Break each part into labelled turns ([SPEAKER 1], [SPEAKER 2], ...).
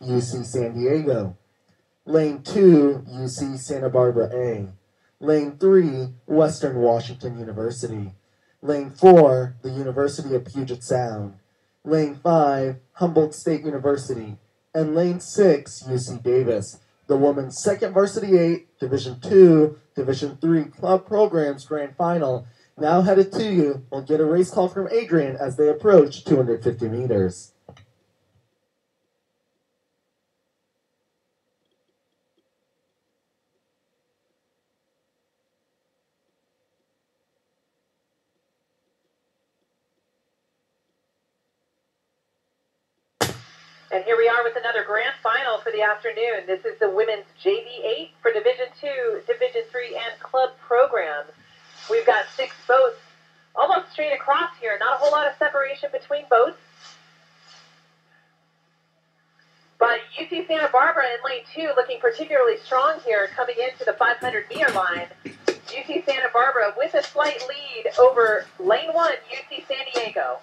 [SPEAKER 1] UC San Diego. Lane 2, UC Santa Barbara A. Lane 3, Western Washington University. Lane 4, the University of Puget Sound. Lane 5, Humboldt State University. And Lane 6, UC Davis. The women's second Varsity 8, Division 2, Division 3 club programs grand final now headed to you. We'll get a race call from Adrian as they approach 250 meters.
[SPEAKER 2] And here we are with another grand final for the afternoon. This is the women's JV 8 for Division 2, Division 3, and club programs. We've got 6 boats almost straight across here. Not a whole lot of separation between boats. But UC Santa Barbara in lane 2 looking particularly strong here coming into the 500-meter line. UC Santa Barbara with a slight lead over lane 1, UC San Diego.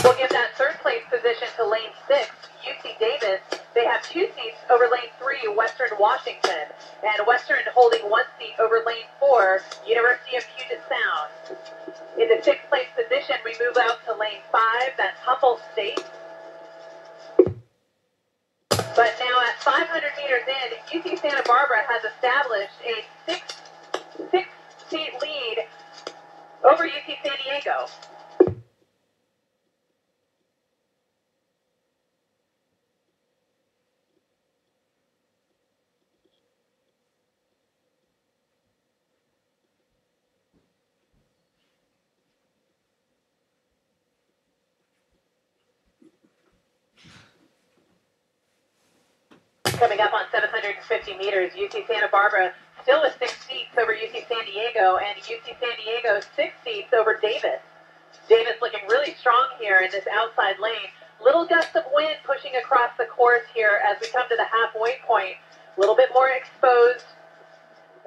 [SPEAKER 2] We'll give that third place position to lane 6, UC Davis. They have 2 seats over lane 3, Western Washington. And Western holding 1 seat over lane 4, University of Puget Sound. In the 6th place position, we move out to lane 5, that's Humboldt State. But now at 500 meters in, UC Santa Barbara has established a 6-seat lead over UC San Diego. Coming up on 750 meters, UC Santa Barbara still with 6 seats over UC San Diego, and UC San Diego 6 seats over Davis. Davis looking really strong here in this outside lane. Little gusts of wind pushing across the course here as we come to the halfway point. A little bit more exposed.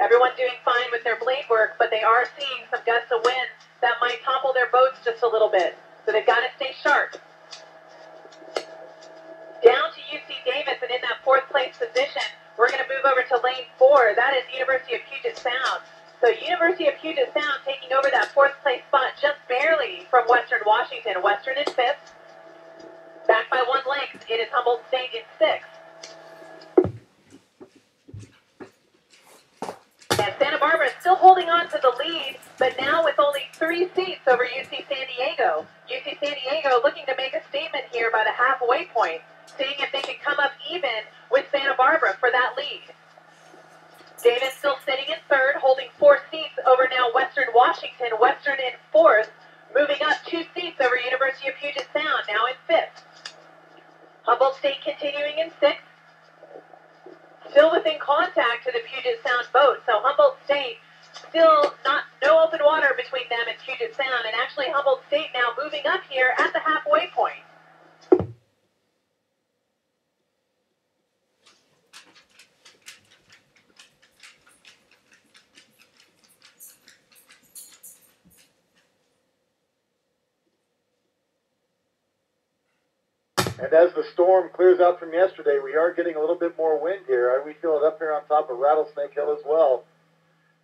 [SPEAKER 2] Everyone doing fine with their blade work, but they are seeing some gusts of wind that might topple their boats just a little bit. So they've got to stay sharp. Down to UC Davis, and in that 4th place position, we're going to move over to lane 4. That is University of Puget Sound. So University of Puget Sound taking over that 4th place spot just barely from Western Washington. Western in 5th. Back by 1 length, it is Humboldt State in 6th. And Santa Barbara is still holding on to the lead, but now with only 3 seats over UC San Diego. UC San Diego looking to make a statement here by the halfway point, seeing if they can come up even with Santa Barbara for that lead. Davis still sitting in 3rd, holding 4 seats over now Western Washington. Western in 4th, moving up 2 seats over University of Puget Sound, now in 5th. Humboldt State continuing in 6th. Still within contact to the Puget Sound boat, so Humboldt State still no open water between them and Puget Sound, and actually Humboldt State now moving up here at the halfway point.
[SPEAKER 3] And as the storm clears out from yesterday, we are getting a little bit more wind here. We feel it up here on top of Rattlesnake Hill as well.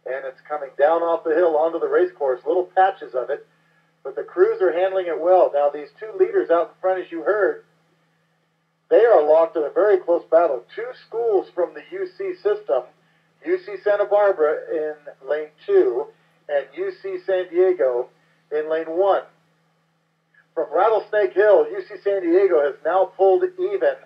[SPEAKER 3] And it's coming down off the hill onto the race course, little patches of it. But the crews are handling it well. Now, these 2 leaders out in front, as you heard, they are locked in a very close battle. 2 schools from the UC system, UC Santa Barbara in lane 2 and UC San Diego in lane 1. From Rattlesnake Hill, UC San Diego has now pulled even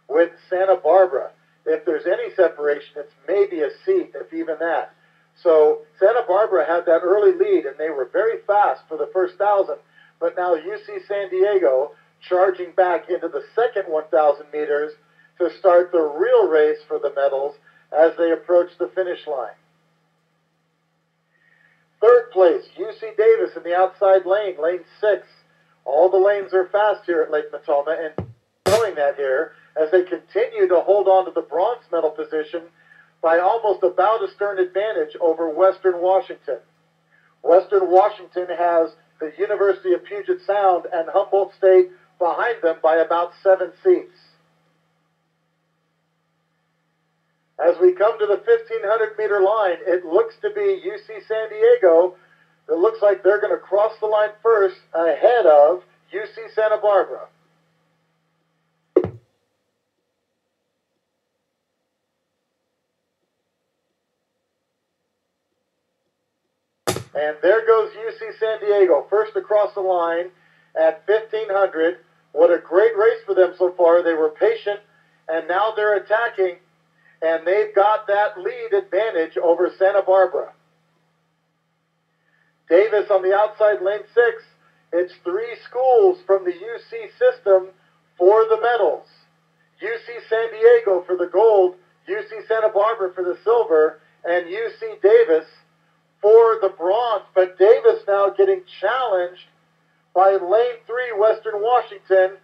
[SPEAKER 3] with Santa Barbara. If there's any separation, it's maybe a seat, if even that. So Santa Barbara had that early lead, and they were very fast for the first 1,000. But now UC San Diego charging back into the second 1,000 meters to start the real race for the medals as they approach the finish line. 3rd place, UC Davis in the outside lane, lane 6. All the lanes are fast here at Lake Matoma, and showing that here as they continue to hold on to the bronze medal position by almost about a stern advantage over Western Washington. Western Washington has the University of Puget Sound and Humboldt State behind them by about 7 seats. As we come to the 1,500-meter line, it looks to be UC San Diego. It looks like they're going to cross the line first ahead of UC Santa Barbara. And there goes UC San Diego, first across the line at 1,500. What a great race for them so far. They were patient, and now they're attacking, and they've got that lead advantage over Santa Barbara. Davis on the outside, lane 6. It's 3 schools from the UC system for the medals. UC San Diego for the gold, UC Santa Barbara for the silver, and UC Davis for the bronze. But Davis now getting challenged by lane 3, Western Washington.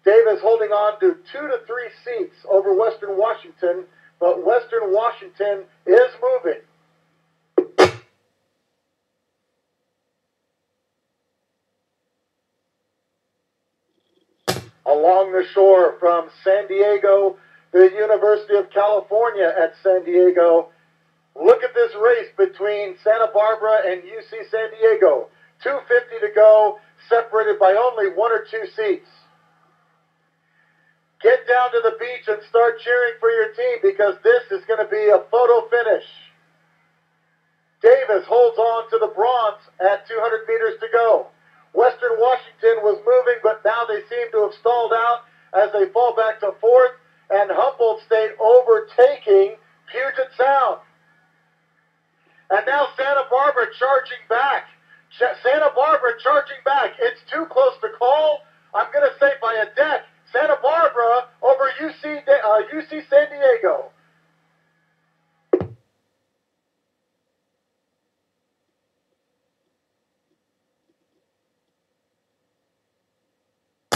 [SPEAKER 3] Davis holding on to 2 to 3 seats over Western Washington, but Western Washington is moving. Along the shore from San Diego, the University of California at San Diego. Look at this race between Santa Barbara and UC San Diego. 2:50 to go, separated by only 1 or 2 seats. Get down to the beach and start cheering for your team, because this is going to be a photo finish. Davis holds on to the bronze at 200 meters to go. Western Washington was moving, but now they seem to have stalled out as they fall back to 4th, and Humboldt State overtaking Puget Sound. And now Santa Barbara charging back. Santa Barbara charging back. It's too close to call. I'm going to say by a deck. Santa Barbara over UC San Diego.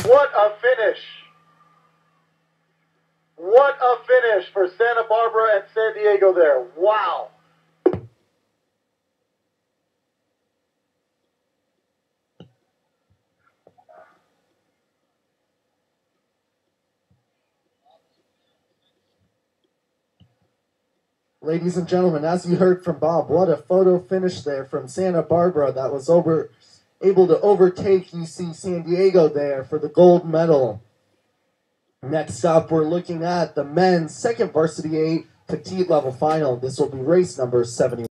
[SPEAKER 3] What a finish. What a finish for Santa Barbara and San Diego there. Wow.
[SPEAKER 1] Ladies and gentlemen, as you heard from Bob, what a photo finish there from Santa Barbara that was able to overtake UC San Diego there for the gold medal. Next up, we're looking at the men's second varsity 8 petite level final. This will be race number 71.